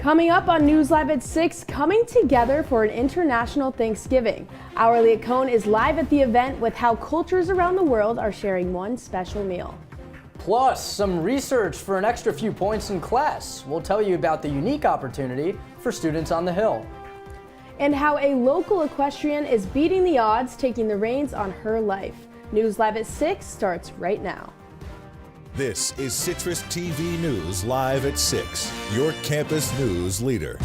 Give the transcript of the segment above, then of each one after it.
Coming up on News Live at 6, coming together for an international Thanksgiving. Our Leah Cohn is live at the event with how cultures around the world are sharing one special meal. Plus, some research for an extra few points in class. We'll tell you about the unique opportunity for students on the Hill. And how a local equestrian is beating the odds, taking the reins on her life. News Live at 6 starts right now. This is CitrusTV News Live at 6, your campus news leader.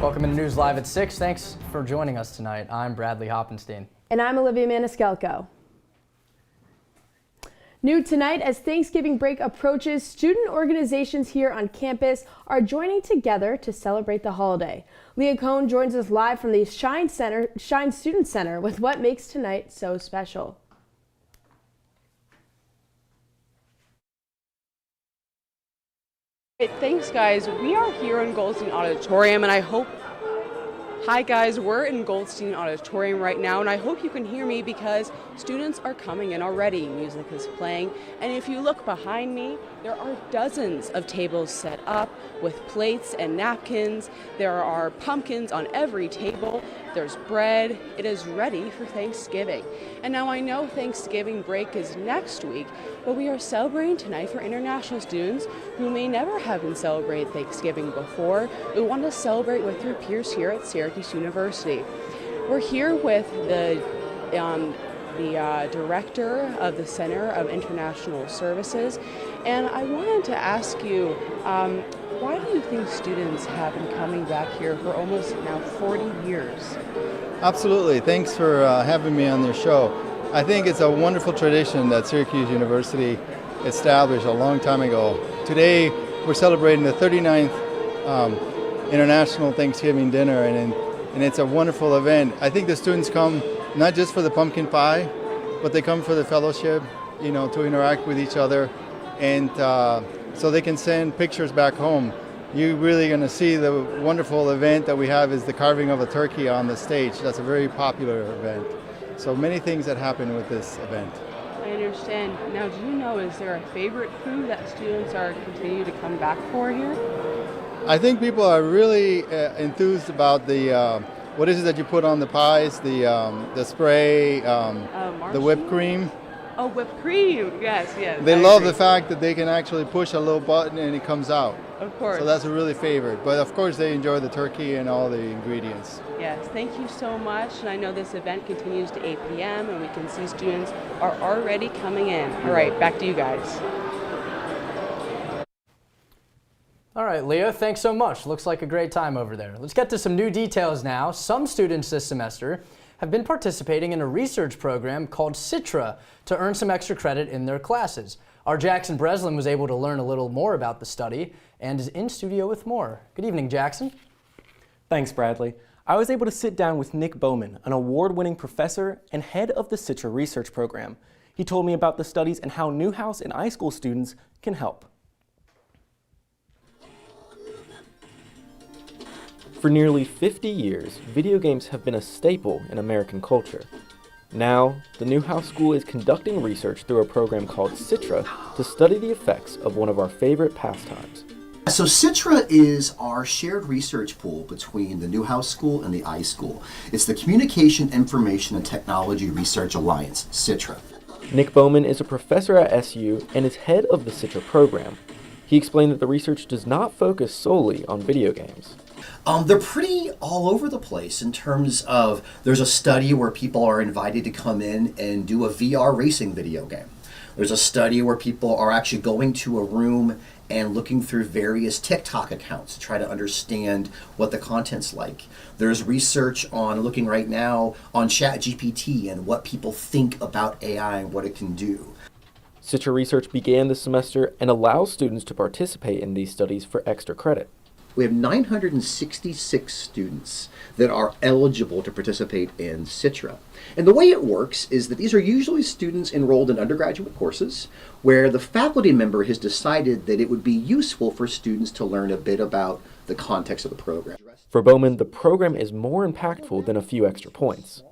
Welcome to News Live at 6. Thanks for joining us tonight. I'm Bradley Hoppenstein. And I'm Olivia Maniscalco. New tonight, as Thanksgiving break approaches, student organizations here on campus are joining together to celebrate the holiday. Leah Cohn joins us live from the Shine Student Center with what makes tonight so special. Thanks guys, we are here in Goldstein Auditorium and hi guys, we're in Goldstein Auditorium right now and I hope you can hear me because students are coming in already. Music is playing and if you look behind me, there are dozens of tables set up with plates and napkins. There are pumpkins on every table. There's bread. It is ready for Thanksgiving. And now I know Thanksgiving break is next week, but we are celebrating tonight for international students who may never have been celebrating Thanksgiving before. We want to celebrate with their peers here at Syracuse University. We're here with the director of the Center of International Services, and I wanted to ask you, why do you think students have been coming back here for almost now 40 years? Absolutely. Thanks for having me on your show. I think it's a wonderful tradition that Syracuse University established a long time ago. Today, we're celebrating the 39th International Thanksgiving Dinner, and it's a wonderful event. I think the students come not just for the pumpkin pie, but they come for the fellowship, to interact with each other, and so they can send pictures back home. You're really going to see the wonderful event that we have is the carving of a turkey on the stage. That's a very popular event. So many things that happen with this event. I understand. Now, do you know, is there a favorite food that students are continuing to come back for here? I think people are really enthused about the what is it that you put on the pies? The spray, the whipped cream. Oh, whipped cream! Yes. They love the fact that they can actually push a little button and it comes out. Of course. So that's a really favorite. But of course, they enjoy the turkey and all the ingredients. Yes. Thank you so much. And I know this event continues to 8 p.m. and we can see students are already coming in. All right, back to you guys. All right, Leah, thanks so much. Looks like a great time over there. Let's get to some new details now. Some students this semester have been participating in a research program called Citra to earn some extra credit in their classes. Our Jackson Breslin was able to learn a little more about the study and is in studio with more. Good evening, Jackson. Thanks, Bradley. I was able to sit down with Nick Bowman, an award-winning professor and head of the Citra research program. He told me about the studies and how Newhouse and iSchool students can help. For nearly 50 years, video games have been a staple in American culture. Now, the Newhouse School is conducting research through a program called Citra to study the effects of one of our favorite pastimes. So Citra is our shared research pool between the Newhouse School and the iSchool. It's the Communication, Information, and Technology Research Alliance, Citra. Nick Bowman is a professor at SU and is head of the Citra program. He explained that the research does not focus solely on video games. They're pretty all over the place in terms of there's a study where people are invited to come in and do a VR racing video game. There's a study where people are actually going to a room and looking through various TikTok accounts to try to understand what the content's like. There's research on looking right now on ChatGPT and what people think about AI and what it can do. Citra research began this semester and allows students to participate in these studies for extra credit. We have 966 students that are eligible to participate in Citra. And the way it works is that these are usually students enrolled in undergraduate courses where the faculty member has decided that it would be useful for students to learn a bit about the context of the program. For Bowman, the program is more impactful than a few extra points.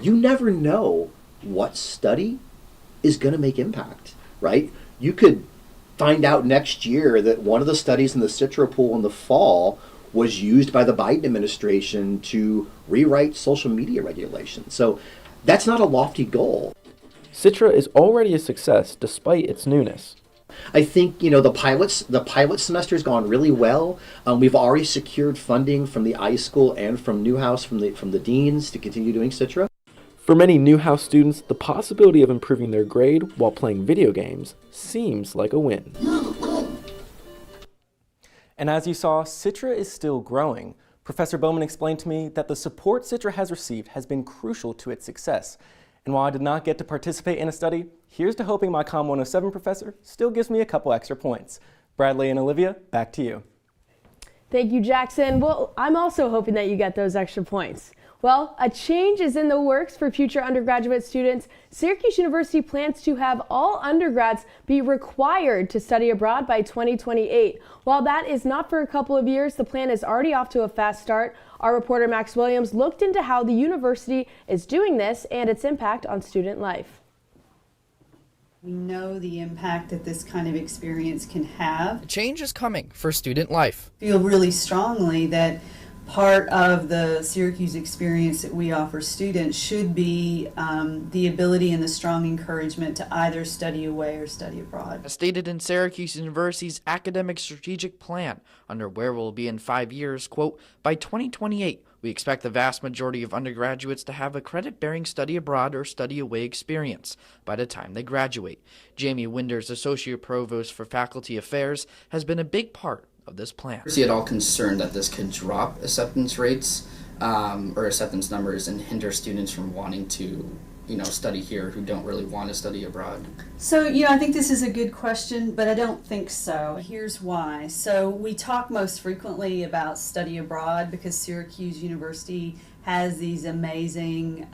You never know what study is going to make impact, right? You could find out next year that one of the studies in the Citra pool in the fall was used by the Biden administration to rewrite social media regulations. So that's not a lofty goal. Citra is already a success despite its newness. I think, the pilot semester has gone really well. We've already secured funding from the iSchool and from Newhouse, from the deans, to continue doing Citra. For many Newhouse students, the possibility of improving their grade while playing video games seems like a win. And as you saw, Citra is still growing. Professor Bowman explained to me that the support Citra has received has been crucial to its success. And while I did not get to participate in a study, here's to hoping my COM 107 professor still gives me a couple extra points. Bradley and Olivia, back to you. Thank you, Jackson. Well, I'm also hoping that you get those extra points. Well, a change is in the works for future undergraduate students. Syracuse University plans to have all undergrads be required to study abroad by 2028. While that is not for a couple of years, the plan is already off to a fast start. Our reporter Max Williams looked into how the university is doing this and its impact on student life. We know the impact that this kind of experience can have. Change is coming for student life. I feel really strongly that part of the Syracuse experience that we offer students should be the ability and the strong encouragement to either study away or study abroad. As stated in Syracuse University's academic strategic plan, under where we'll be in 5 years, quote, by 2028, we expect the vast majority of undergraduates to have a credit-bearing study abroad or study away experience by the time they graduate. Jamie Winders, Associate Provost for Faculty Affairs, has been a big part of this plan. Is he at all concerned that this could drop acceptance rates or acceptance numbers and hinder students from wanting to, study here who don't really want to study abroad? So, I think this is a good question, but I don't think so. Here's why. So we talk most frequently about study abroad because Syracuse University has these amazing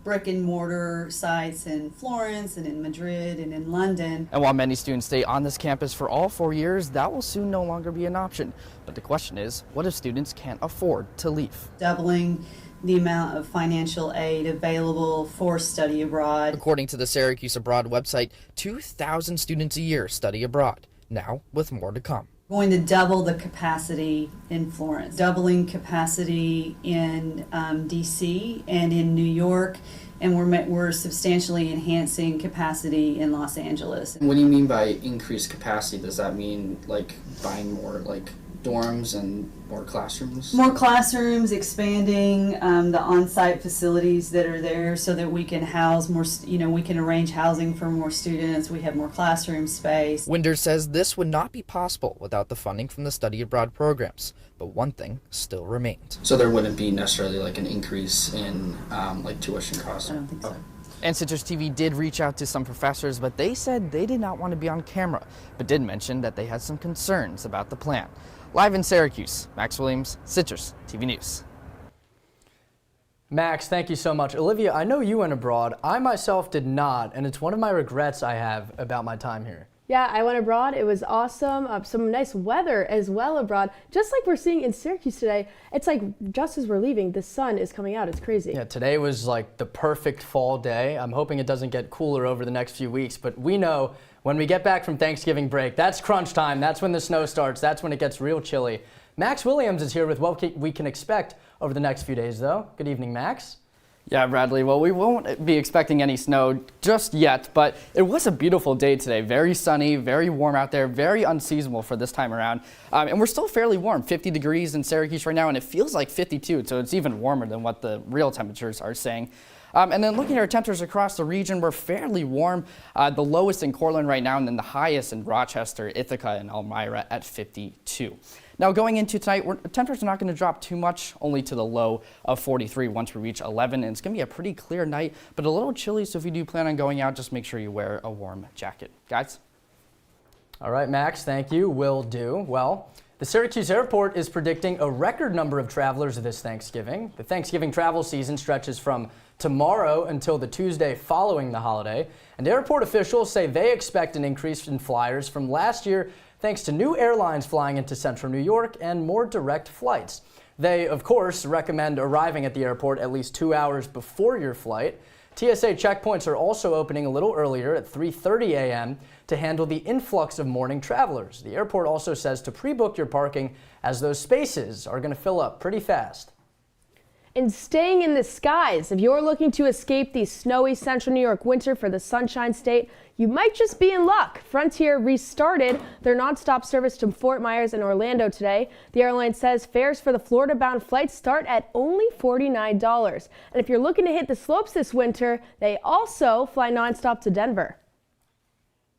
brick and mortar sites in Florence and in Madrid and in London. And while many students stay on this campus for all 4 years, that will soon no longer be an option. But the question is, what if students can't afford to leave? Doubling the amount of financial aid available for study abroad. According to the Syracuse Abroad website, 2,000 students a year study abroad, now with more to come. Going to double the capacity in Florence, doubling capacity in DC and in New York, and we're substantially enhancing capacity in Los Angeles. What do you mean by increased capacity? Does that mean buying more dorms and more classrooms? More classrooms, expanding the on-site facilities that are there so that we can house more, we can arrange housing for more students. We have more classroom space. Winders says this would not be possible without the funding from the study abroad programs, but one thing still remains. So there wouldn't be necessarily an increase in tuition costs? I don't think so. And CitrusTV did reach out to some professors, but they said they did not want to be on camera, but did mention that they had some concerns about the plan. Live in Syracuse, Max Williams, Citrus TV News. Max, thank you so much. Olivia, I know you went abroad. I myself did not, and it's one of my regrets I have about my time here. Yeah, I went abroad. It was awesome. Some nice weather as well abroad. Just like we're seeing in Syracuse today, it's like just as we're leaving, the sun is coming out. It's crazy. Yeah, today was like the perfect fall day. I'm hoping it doesn't get cooler over the next few weeks, but we know when we get back from Thanksgiving break, that's crunch time. That's when the snow starts. That's when it gets real chilly. Max Williams is here with what we can expect over the next few days, though. Good evening, Max. Yeah, Bradley, well, we won't be expecting any snow just yet, but it was a beautiful day today. Very sunny, very warm out there, very unseasonable for this time around. And we're still fairly warm, 50 degrees in Syracuse right now, and it feels like 52, so it's even warmer than what the real temperatures are saying. And then looking at our temperatures across the region, we're fairly warm. The lowest in Cortland right now, and then the highest in Rochester, Ithaca, and Elmira at 52. Now going into tonight, temperatures are not going to drop too much, only to the low of 43 once we reach 11. And it's going to be a pretty clear night, but a little chilly. So if you do plan on going out, just make sure you wear a warm jacket. Guys? All right, Max, thank you. Will do. Well, the Syracuse airport is predicting a record number of travelers this Thanksgiving. The Thanksgiving travel season stretches from tomorrow until the Tuesday following the holiday. And airport officials say they expect an increase in flyers from last year thanks to new airlines flying into central New York and more direct flights. They, of course, recommend arriving at the airport at least 2 hours before your flight. TSA checkpoints are also opening a little earlier at 3:30 a.m. to handle the influx of morning travelers. The airport also says to pre-book your parking as those spaces are going to fill up pretty fast. And staying in the skies, if you're looking to escape the snowy central New York winter for the Sunshine State, you might just be in luck. Frontier restarted their nonstop service to Fort Myers and Orlando today. The airline says fares for the Florida-bound flights start at only $49. And if you're looking to hit the slopes this winter, they also fly nonstop to Denver.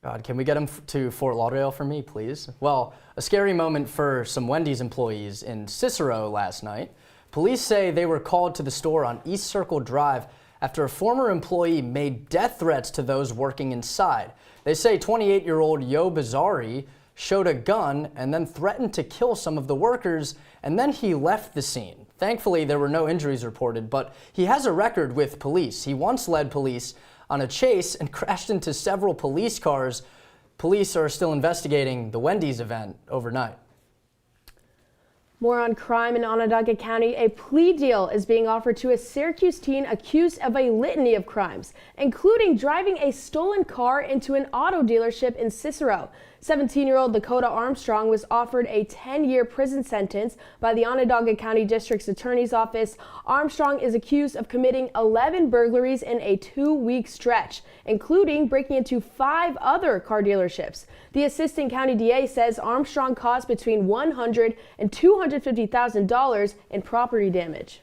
God, can we get them to Fort Lauderdale for me, please? Well, a scary moment for some Wendy's employees in Cicero last night. Police say they were called to the store on East Circle Drive after a former employee made death threats to those working inside. They say 28-year-old Yo Bazari showed a gun and then threatened to kill some of the workers, and then he left the scene. Thankfully, there were no injuries reported, but he has a record with police. He once led police on a chase and crashed into several police cars. Police are still investigating the Wendy's event overnight. More on crime in Onondaga County. A plea deal is being offered to a Syracuse teen accused of a litany of crimes, including driving a stolen car into an auto dealership in Cicero. 17-year-old Dakota Armstrong was offered a 10-year prison sentence by the Onondaga County District's Attorney's Office. Armstrong is accused of committing 11 burglaries in a 2-week stretch, including breaking into 5 other car dealerships. The assistant county DA says Armstrong caused between $100,000 and $250,000 in property damage.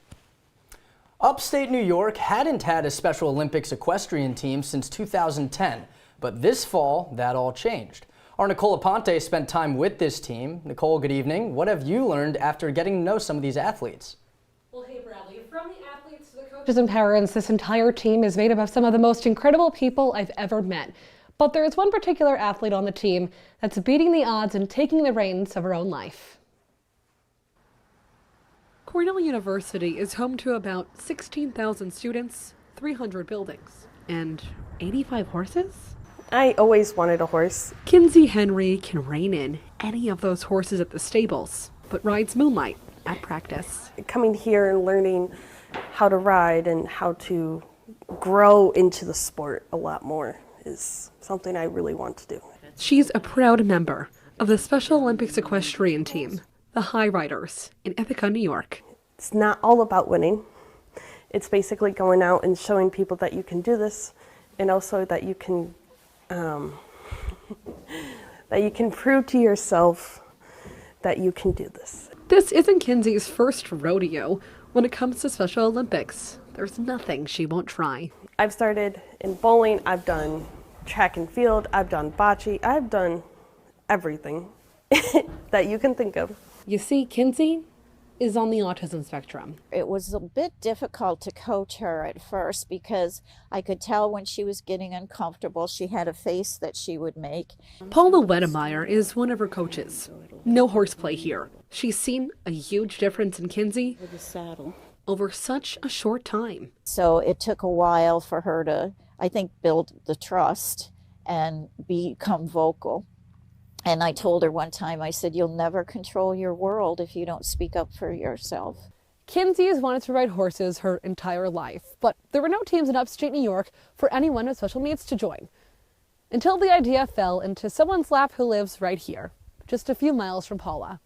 Upstate New York hadn't had a Special Olympics equestrian team since 2010, but this fall that all changed. Our Nicole Aponte spent time with this team. Nicole, good evening. What have you learned after getting to know some of these athletes? Well, hey, Bradley, from the athletes to the coaches and parents, this entire team is made up of some of the most incredible people I've ever met. But there is one particular athlete on the team that's beating the odds and taking the reins of her own life. Cornell University is home to about 16,000 students, 300 buildings, and 85 horses? I always wanted a horse. Kinsey Henry can rein in any of those horses at the stables, but rides Moonlight at practice. Coming here and learning how to ride and how to grow into the sport a lot more is something I really want to do. She's a proud member of the Special Olympics equestrian team, the High Riders, in Ithaca, New York. It's not all about winning. It's basically going out and showing people that you can do this, and also that you can prove to yourself that you can do this. This isn't Kinsey's first rodeo when it comes to Special Olympics. There's nothing she won't try. I've started in bowling, I've done track and field, I've done bocce, I've done everything that you can think of. You see, Kinsey is on the autism spectrum. It was a bit difficult to coach her at first because I could tell when she was getting uncomfortable. She had a face that she would make. Paula Wedemeyer is one of her coaches. No horseplay here. She's seen a huge difference in Kinsey With the saddle. over such a short time. So it took a while for her to, I think, build the trust and become vocal. And I told her one time, I said, you'll never control your world if you don't speak up for yourself. Kinsey has wanted to ride horses her entire life, but there were no teams in upstate New York for anyone with special needs to join. Until the idea fell into someone's lap who lives right here, just a few miles from Paula.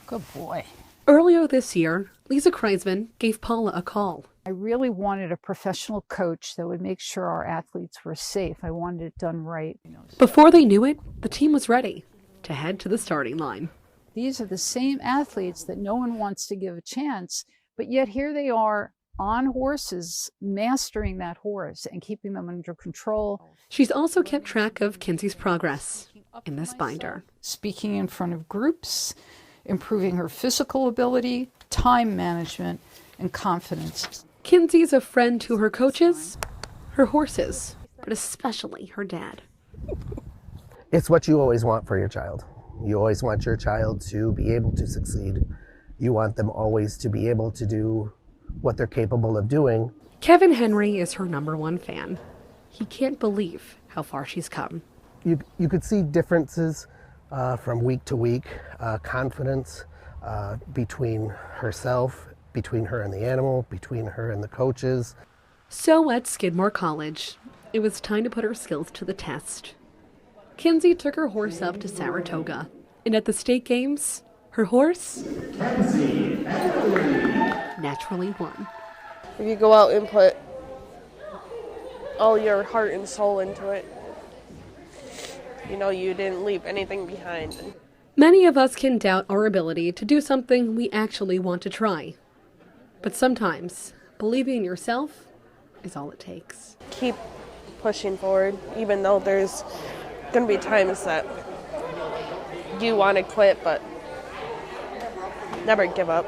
Good boy. Earlier this year, Lisa Kreisman gave Paula a call. I really wanted a professional coach that would make sure our athletes were safe. I wanted it done right. Before they knew it, the team was ready to head to the starting line. These are the same athletes that no one wants to give a chance, but yet here they are on horses, mastering that horse and keeping them under control. She's also kept track of Kinsey's progress in this binder. Speaking in front of groups, improving her physical ability, time management, and confidence. Kinsey's a friend to her coaches, her horses, but especially her dad. It's what you always want for your child. You always want your child to be able to succeed. You want them always to be able to do what they're capable of doing. Kevin Henry is her #1 fan. He can't believe how far she's come. You could see differences from week to week, confidence between herself, between her and the animal, between her and the coaches. So at Skidmore College, it was time to put her skills to the test. Kinsey took her horse up to Saratoga, and at the state games, her horse naturally won. If you go out and put all your heart and soul into it, you know you didn't leave anything behind. Many of us can doubt our ability to do something we actually want to try. But sometimes, believing in yourself is all it takes. Keep pushing forward, even though there's going to be times that you want to quit, but never give up.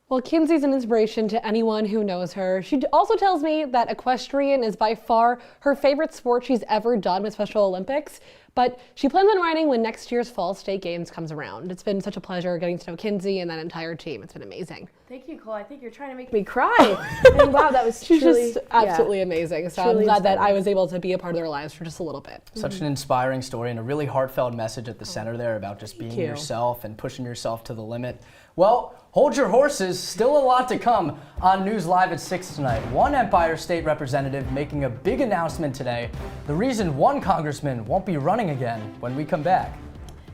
Well, Kinsey's an inspiration to anyone who knows her. She also tells me that equestrian is by far her favorite sport she's ever done with Special Olympics, but she plans on riding when next year's Fall State Games comes around. It's been such a pleasure getting to know Kinsey and that entire team. It's been amazing. Thank you, Cole. I think you're trying to make me cry. And wow, that was She's truly, just absolutely amazing. So truly I'm glad that inspiring. I was able to be a part of their lives for just a little bit. Such an inspiring story and a really heartfelt message at the center there about just being you. yourself and pushing yourself to the limit. Well, hold your horses. Still a lot to come on News Live at 6 tonight. One Empire State representative making a big announcement today. The reason one congressman won't be running again when we come back.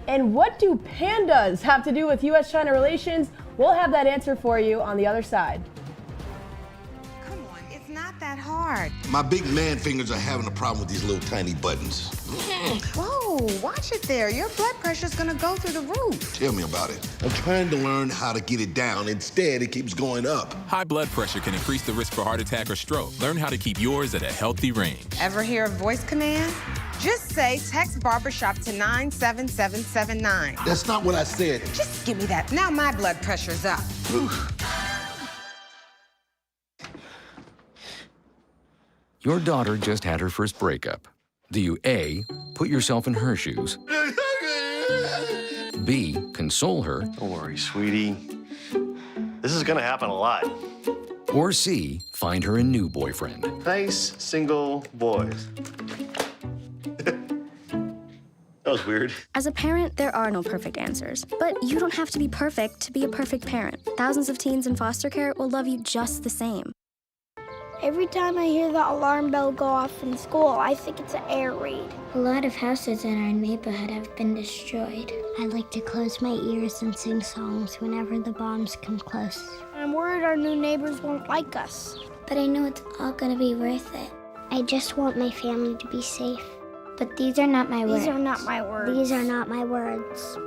And what do pandas have to do with U.S.-China relations? We'll have that answer for you on the other side. It's not that hard. My big man fingers are having a problem with these little tiny buttons. Whoa, watch it there. Your blood pressure's gonna go through the roof. Tell me about it. I'm trying to learn how to get it down. Instead, it keeps going up. High blood pressure can increase the risk for heart attack or stroke. Learn how to keep yours at a healthy range. Ever hear a voice command? Just say text barbershop to 97779. That's not what I said. Just give me that. Now my blood pressure's up. Your daughter just had her first breakup. Do you A, put yourself in her shoes? B, console her? Don't worry, sweetie. This is gonna happen a lot. Or C, find her a new boyfriend? Nice, single boys. That was weird. As a parent, there are no perfect answers. But you don't have to be perfect to be a perfect parent. Thousands of teens in foster care will love you just the same. Every time I hear the alarm bell go off in school, I think it's an air raid. A lot of houses in our neighborhood have been destroyed. I like to close my ears and sing songs whenever the bombs come close. I'm worried our new neighbors won't like us. But I know it's all gonna be worth it. I just want my family to be safe. But these are not my words. These are not my words. These are not my words.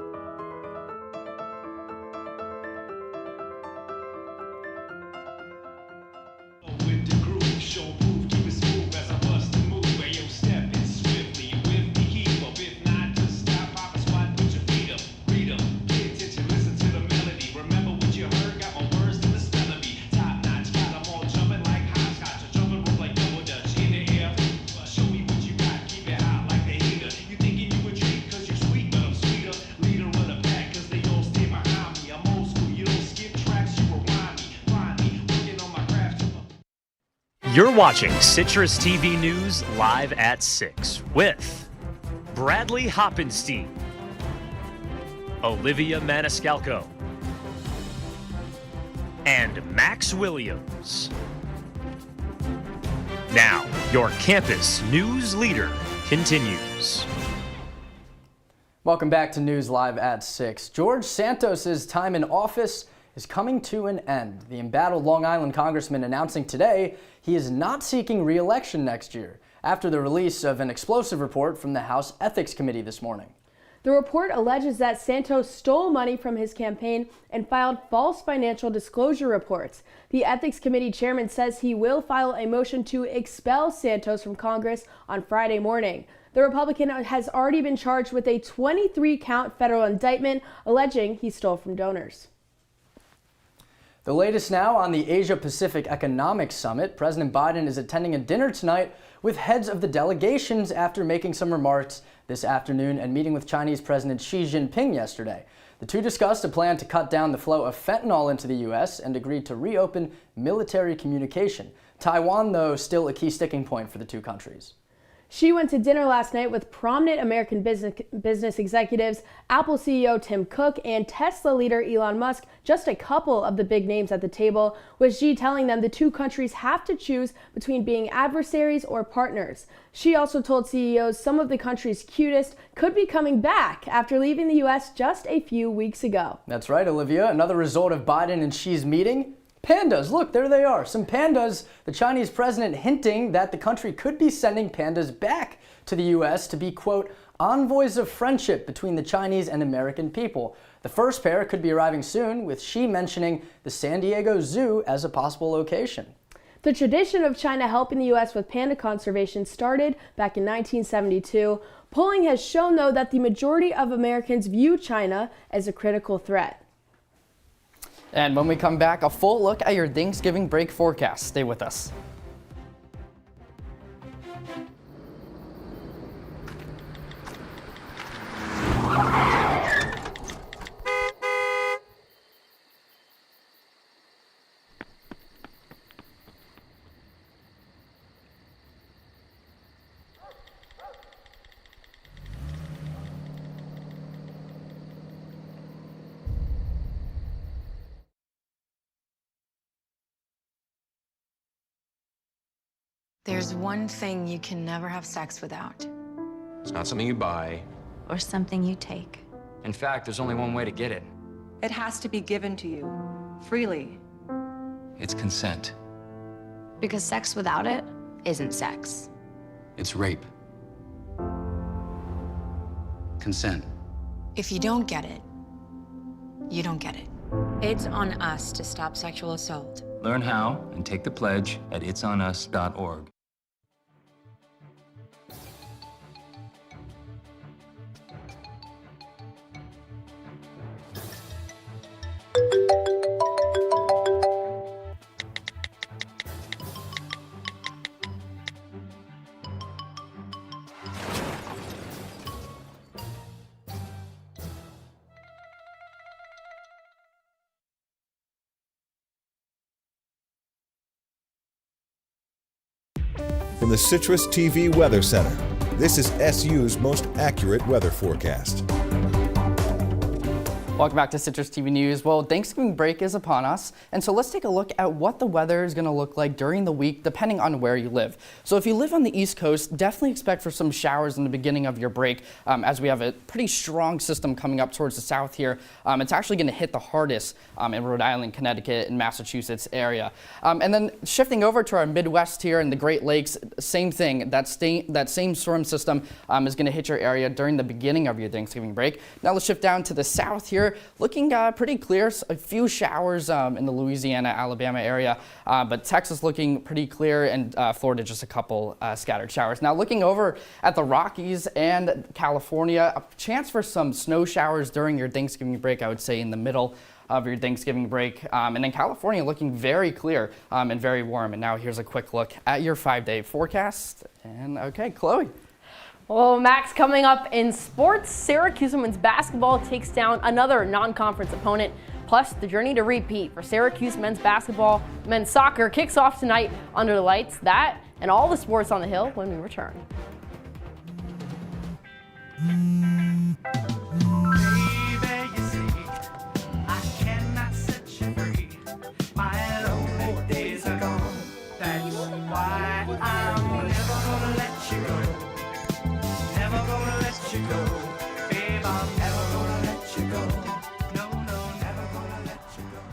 You're watching Citrus TV News live at 6 with Bradley Hoppenstein, Olivia Maniscalco, and Max Williams. Now, your campus news leader continues. Welcome back to News Live at 6. George Santos's time in office is coming to an end. The embattled Long Island congressman announcing today he is not seeking re-election next year after the release of an explosive report from the House Ethics Committee this morning. The report alleges that Santos stole money from his campaign and filed false financial disclosure reports. The Ethics Committee chairman says he will file a motion to expel Santos from Congress on Friday morning. The Republican has already been charged with a 23-count federal indictment alleging he stole from donors. The latest now on the Asia-Pacific Economic Summit. President Biden is attending a dinner tonight with heads of the delegations after making some remarks this afternoon and meeting with Chinese President Xi Jinping yesterday. The two discussed a plan to cut down the flow of fentanyl into the U.S. and agreed to reopen military communication. Taiwan, though, still a key sticking point for the two countries. She went to dinner last night with prominent American business executives, Apple CEO Tim Cook, and Tesla leader Elon Musk, just a couple of the big names at the table, with Xi telling them the two countries have to choose between being adversaries or partners. She also told CEOs some of the country's cutest could be coming back after leaving the U.S. just a few weeks ago. That's right, Olivia. Another result of Biden and Xi's meeting? Pandas. Look, there they are. Some pandas. The Chinese president hinting that the country could be sending pandas back to the U.S. to be, quote, envoys of friendship between the Chinese and American people. The first pair could be arriving soon, with Xi mentioning the San Diego Zoo as a possible location. The tradition of China helping the U.S. with panda conservation started back in 1972. Polling has shown, though, that the majority of Americans view China as a critical threat. And when we come back, a full look at your Thanksgiving break forecast. Stay with us. There's one thing you can never have sex without. It's not something you buy. Or something you take. In fact, there's only one way to get it. It has to be given to you, freely. It's consent. Because sex without it isn't sex. It's rape. Consent. If you don't get it, you don't get it. It's on us to stop sexual assault. Learn how and take the pledge at itsonus.org. From the CitrusTV Weather Center, this is SU's most accurate weather forecast. Welcome back to CitrusTV News. Well, Thanksgiving break is upon us, and so let's take a look at what the weather is going to look like during the week, depending on where you live. So if you live on the East Coast, definitely expect for some showers in the beginning of your break, as we have a pretty strong system coming up towards the south here. It's actually going to hit the hardest in Rhode Island, Connecticut, and Massachusetts area. And then shifting over to our Midwest here and the Great Lakes, same thing. That same storm system is going to hit your area during the beginning of your Thanksgiving break. Now let's shift down to the south here. Looking pretty clear, a few showers in the Louisiana, Alabama area, but Texas looking pretty clear, and Florida just a couple scattered showers. Now looking over at the Rockies and California, a chance for some snow showers during your Thanksgiving break, I would say in the middle of your Thanksgiving break. And then California looking very clear and very warm. And now here's a quick look at your 5-day forecast. And okay, Chloe. Well, Max, coming up in sports, Syracuse women's basketball takes down another non-conference opponent. Plus, the journey to repeat for Syracuse men's basketball, men's soccer kicks off tonight under the lights. That and all the sports on the Hill when we return.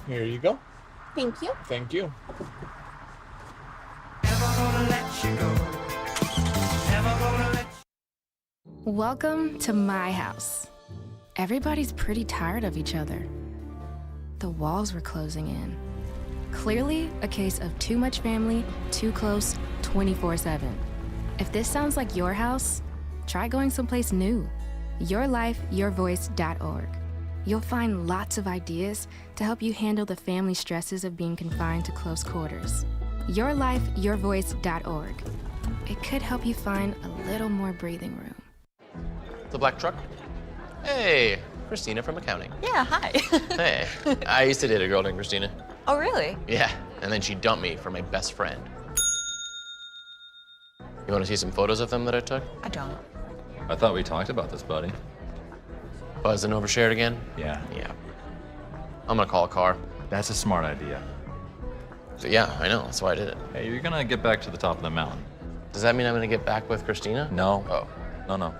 Here you go. Thank you. Thank you. Welcome to my house. Everybody's pretty tired of each other. The walls were closing in. Clearly a case of too much family, too close, 24/7. If this sounds like your house, try going someplace new. YourLifeYourVoice.org. You'll find lots of ideas to help you handle the family stresses of being confined to close quarters. YourLifeYourVoice.org. It could help you find a little more breathing room. The black truck? Hey, Christina from accounting. Yeah, hi. Hey, I used to date a girl named Christina. Oh, really? Yeah, and then she dumped me for my best friend. You want to see some photos of them that I took? I don't. I thought we talked about this, buddy. Buzz and overshared again? Yeah. Yeah. I'm gonna call a car. That's a smart idea. So, yeah, I know. That's why I did it. Hey, you're gonna get back to the top of the mountain. Does that mean I'm gonna get back with Christina? No. Oh. No.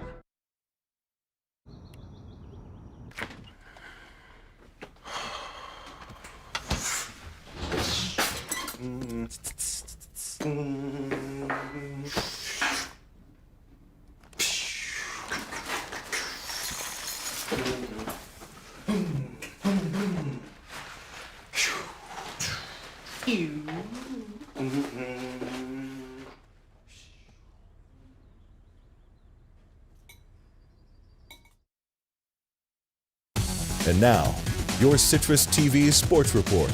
And now, your Citrus TV Sports Report.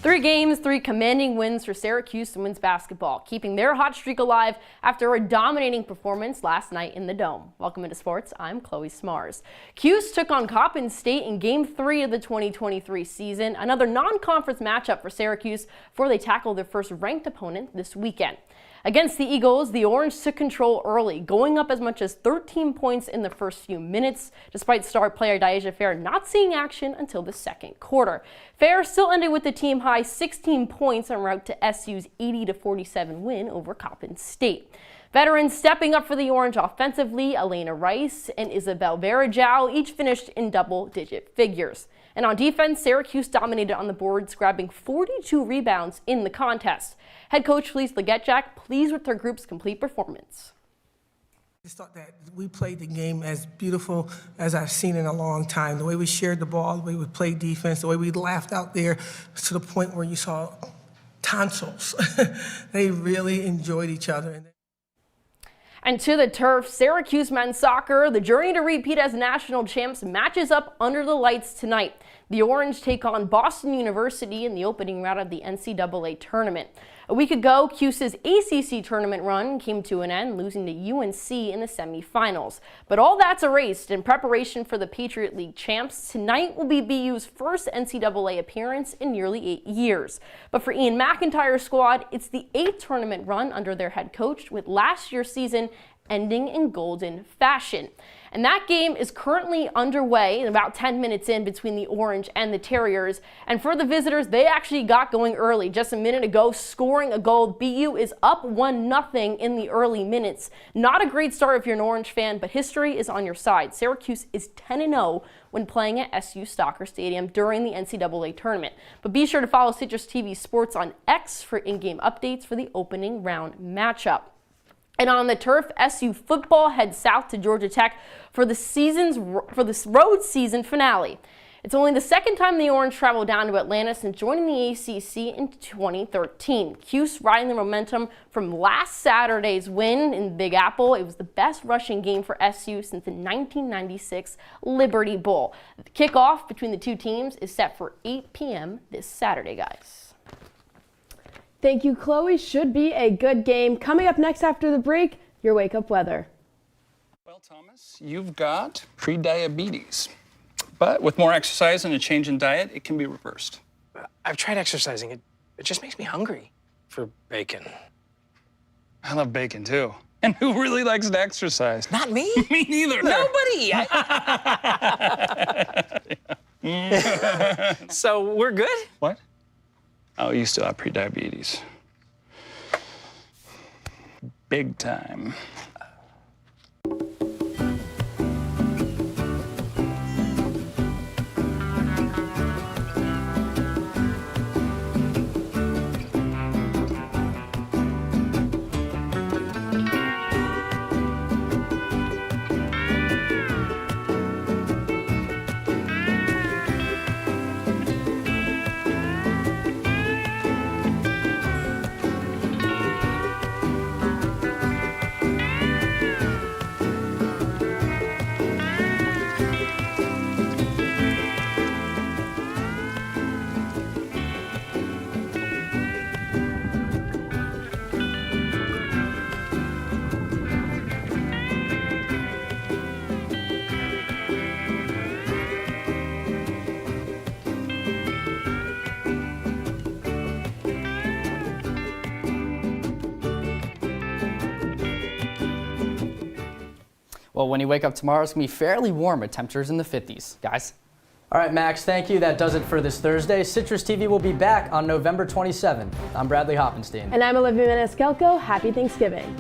3 games, 3 commanding wins for Syracuse women's basketball, keeping their hot streak alive after a dominating performance last night in the Dome. Welcome into sports. I'm Chloe Smarz. Cuse took on Hoppenstein in Game 3 of the 2023 season, another non-conference matchup for Syracuse before they tackle their first ranked opponent this weekend. Against the Eagles, the Orange took control early, going up as much as 13 points in the first few minutes, despite star player Deaja Fair not seeing action until the second quarter. Fair still ended with the team-high 16 points en route to SU's 80-47 win over Coppin State. Veterans stepping up for the Orange offensively, Elena Rice and Isabel Verajao each finished in double-digit figures. And on defense, Syracuse dominated on the boards, grabbing 42 rebounds in the contest. Head coach Felice Legetjak pleased with their group's complete performance. I just thought that we played the game as beautiful as I've seen in a long time. The way we shared the ball, the way we played defense, the way we laughed out there to the point where you saw tonsils. They really enjoyed each other. And to the turf, Syracuse men's soccer, the journey to repeat as national champs matches up under the lights tonight. The Orange take on Boston University in the opening round of the NCAA tournament. A week ago, Cuse's ACC tournament run came to an end, losing to UNC in the semifinals. But all that's erased in preparation for the Patriot League champs. Tonight will be BU's first NCAA appearance in nearly 8 years. But for Ian McIntyre's squad, it's the 8th tournament run under their head coach, with last year's season ending in golden fashion. And that game is currently underway, about 10 minutes in between the Orange and the Terriers. And for the visitors, they actually got going early just a minute ago, scoring a goal. BU is up 1-0 in the early minutes. Not a great start if you're an Orange fan, but history is on your side. Syracuse is 10-0 when playing at SU Stalker Stadium during the NCAA tournament. But be sure to follow Citrus TV Sports on X for in-game updates for the opening round matchup. And on the turf, SU football heads south to Georgia Tech for the road season finale. It's only the second time the Orange traveled down to Atlanta since joining the ACC in 2013. Cuse riding the momentum from last Saturday's win in Big Apple. It was the best rushing game for SU since the 1996 Liberty Bowl. The kickoff between the two teams is set for 8 p.m. this Saturday, guys. Thank you, Chloe. Should be a good game. Coming up next after the break, your wake-up weather. Well, Thomas, you've got pre-diabetes. But with more exercise and a change in diet, it can be reversed. I've tried exercising. It just makes me hungry for bacon. I love bacon, too. And who really likes to exercise? Not me. Me neither. Nobody. So we're good? What? Oh, you still have pre-diabetes. Big time. Well, when you wake up tomorrow, it's going to be fairly warm with temperatures in the 50s. Guys? All right, Max, thank you. That does it for this Thursday. Citrus TV will be back on November 27th. I'm Bradley Hoppenstein. And I'm Olivia Maniscalco. Happy Thanksgiving.